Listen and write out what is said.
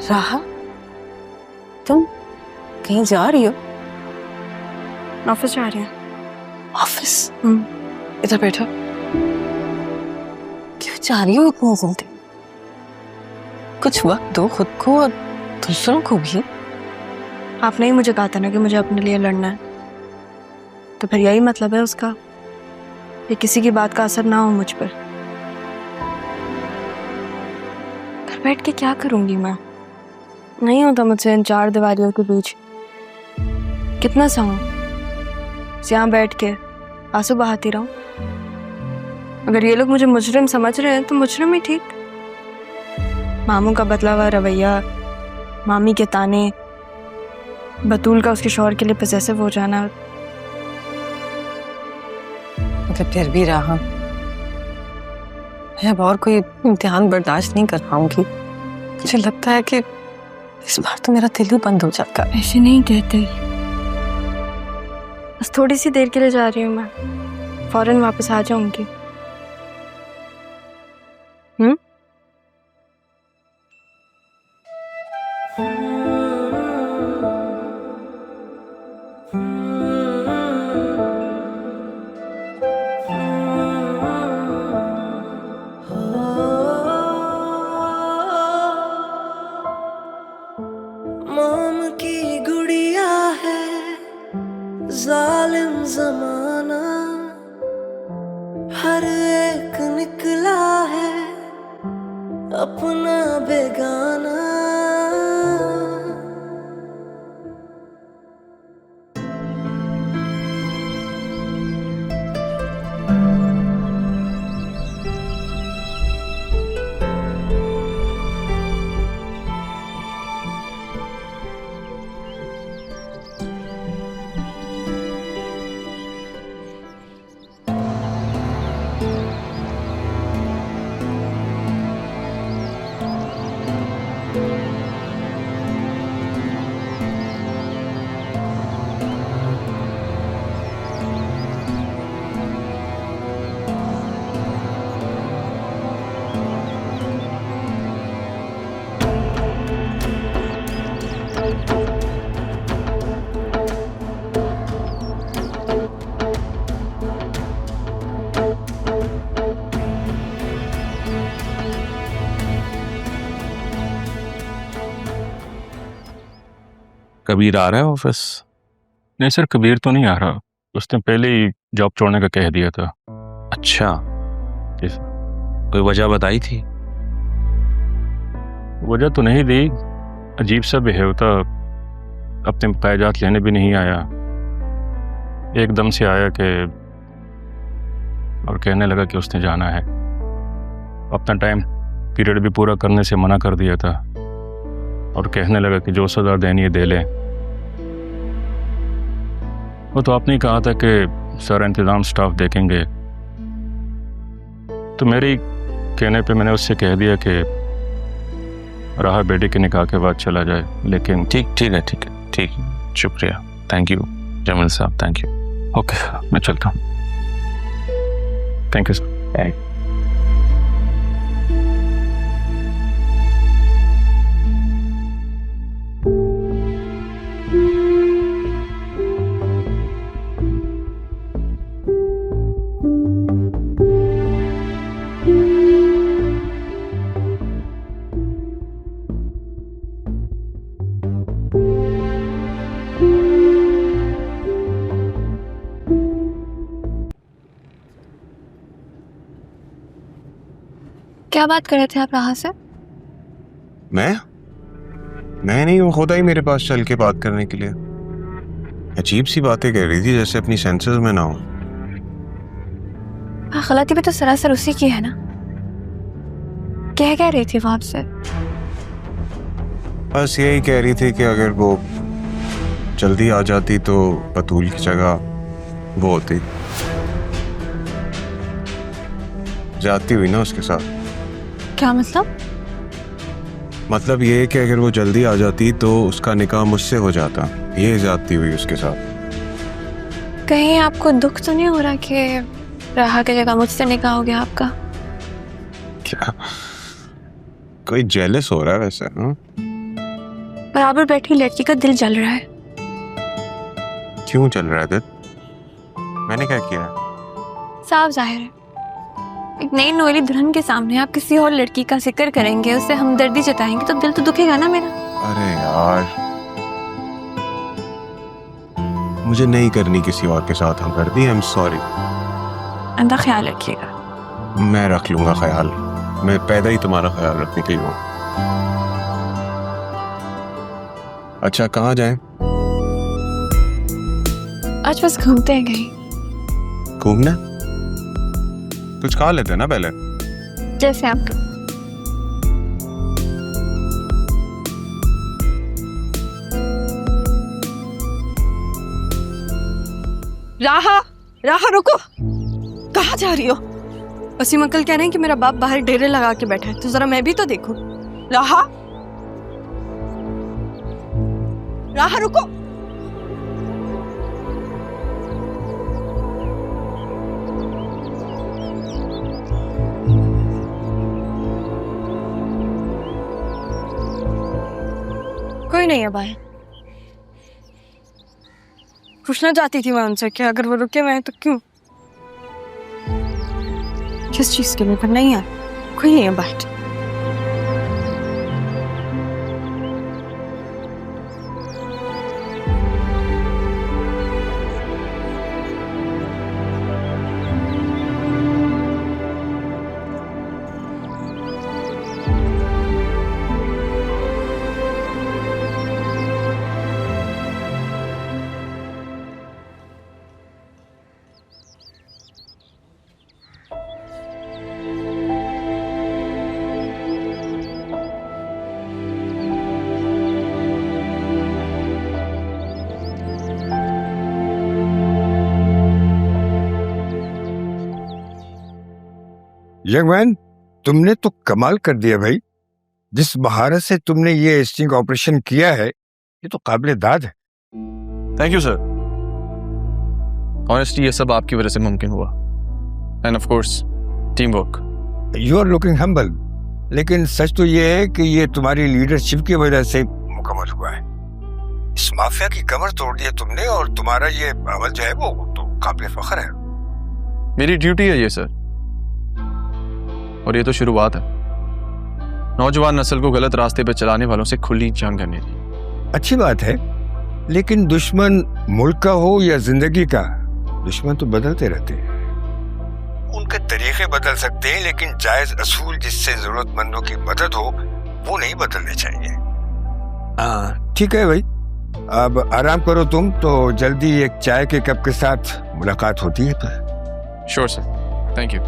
राहा, तुम कहीं जा रही हो? ऑफिस जा रही हूँ। ऑफिस? इधर बैठो। क्यों जा रही हो इतनी जल्दी? कुछ वक्त दो खुद को और दूसरों को भी। आपने ही मुझे कहा था ना कि मुझे अपने लिए लड़ना है, तो फिर यही मतलब है उसका कि किसी की बात का असर ना हो मुझ पर। घर बैठ के क्या करूंगी मैं? नहीं होता मुझसे इन चार दीवारियों के बीच। कितना सहूं? यहाँ बैठ के आंसू बहाती रहूं? अगर ये लोग मुझे मुजरिम समझ रहे हैं तो मुजरिम ही ठीक। मामू का बदला हुआ रवैया, मामी के ताने, बतूल का उसके शौहर के लिए पजेसिव हो जाना। मतलब फिर भी राहा, मैं अब और कोई इम्तिहान बर्दाश्त नहीं कर पाऊंगी। मुझे लगता है कि इस बार तो मेरा दिल ही बंद हो जाएगा। ऐसे नहीं कहते, बस थोड़ी सी देर के लिए जा रही हूँ मैं, फौरन वापस आ जाऊंगी। मोम की गुड़िया है जालिम जमाना, हर एक निकला है अपना बेगाना। कबीर आ रहा है ऑफिस? नहीं सर, कबीर तो नहीं आ रहा। उसने पहले ही जॉब छोड़ने का कह दिया था। अच्छा, कोई वजह बताई थी? वजह तो नहीं दी, अजीब सा बिहेव था। अपने कागजात लेने भी नहीं आया, एकदम से आया कि और कहने लगा कि उसने जाना है। अपना टाइम पीरियड भी पूरा करने से मना कर दिया था और कहने लगा कि जो सज़ा देनी है दे ले। वो तो आपने ही कहा था कि सारा इंतज़ाम स्टाफ देखेंगे, तो मेरे कहने पे मैंने उससे कह दिया कि राहा बेटे के निकाह के बाद चला जाए। लेकिन ठीक है, शुक्रिया, थैंक यू जमील साहब, थैंक यू। ओके, मैं चलता हूँ। Thank you sir. क्या बात कर रहे थे आप राहा से? मैं नहीं, वो खुद आई मेरे पास चल के बात करने के लिए। अजीब सी बातें कह रही थी, जैसे अपनी सेंसेस में ना हो। गलती भी तो सरासर उसी की है ना। क्या रही थी वो आपसे? बस यही कह रही थी कि अगर वो जल्दी आ जाती तो बतूल की जगह वो होती। जाती हुई ना उसके साथ। क्या मतलब? मतलब ये कि अगर वो जल्दी आ जाती तो उसका निकाह मुझसे हो जाता। ये जाती हुई उसके साथ। कहीं आपको दुख तो नहीं हो रहा कि राहा की जगह मुझसे निकाह हो गया आपका? क्या कोई जेलस हो रहा है वैसे? बराबर बैठी लड़की का दिल जल रहा है। क्यों चल रहा है दिल? मैंने क्या किया? साफ जाहिर है, एक नई नोएली दुल्हन के सामने आप किसी और लड़की का जिक्र करेंगे, उससे हमदर्दी जताएंगे तो दिल तो दुखेगा ना मेरा। अरे यार, मुझे नहीं करनी किसी और के साथ हमदर्दी। I am sorry. अंदा ख्याल रखिएगा। मैं रख लूंगा ख्याल। मैं पैदा ही तुम्हारा ख्याल रखने के लिए हूँ। अच्छा, कहाँ जाएं? आज बस घूमते हैं कहीं। घूमना? कुछ खा लेते हैं ना पहले। जैसे आप। राहा, राहा रुको, कहाँ जा रही हो? वसीम अंकल कह रहे हैं कि मेरा बाप बाहर डेरे लगा के बैठा है, तो जरा मैं भी तो देखूं। राहा, राहा रुको। कोई नहीं है बाहर। पूछना चाहती थी मैं उनसे कि अगर वो रुके मैं तो क्यों, किस चीज के लिए, पर नहीं यार, कोई नहीं है बाहर। यंग मैन, तुमने तो कमाल कर दिया भाई। जिस महारत से तुमने ये स्टिंग ऑपरेशन किया है, ये तो काबिले दाद है। Thank you sir. ऑनेस्टली ये सब आपकी वजह से मुमकिन हुआ, and of course team work. You are looking humble, लेकिन सच तो ये है कि ये तुम्हारी लीडरशिप की वजह से मुकम्मल हुआ है। इस माफिया की कमर तोड़ दी है तुमने, और तुम्हारा ये अमल जो है वो तो काबिले फख्र है। मेरी ड्यूटी है ये सर, और ये तो शुरुआत है नौजवान नस्ल को गलत रास्ते पे चलाने वालों से खुली जंग करने की। अच्छी बात है, लेकिन दुश्मन मुल्क का हो या जिंदगी का, दुश्मन तो बदलते रहते हैं। उनके तरीके बदल सकते हैं, लेकिन जायज असूल जिससे जरूरतमंदों की मदद हो वो नहीं बदलने चाहिए। ठीक है भाई, अब आराम करो तुम, तो जल्दी एक चाय के कप के साथ मुलाकात होती है। Sure sir, thank you.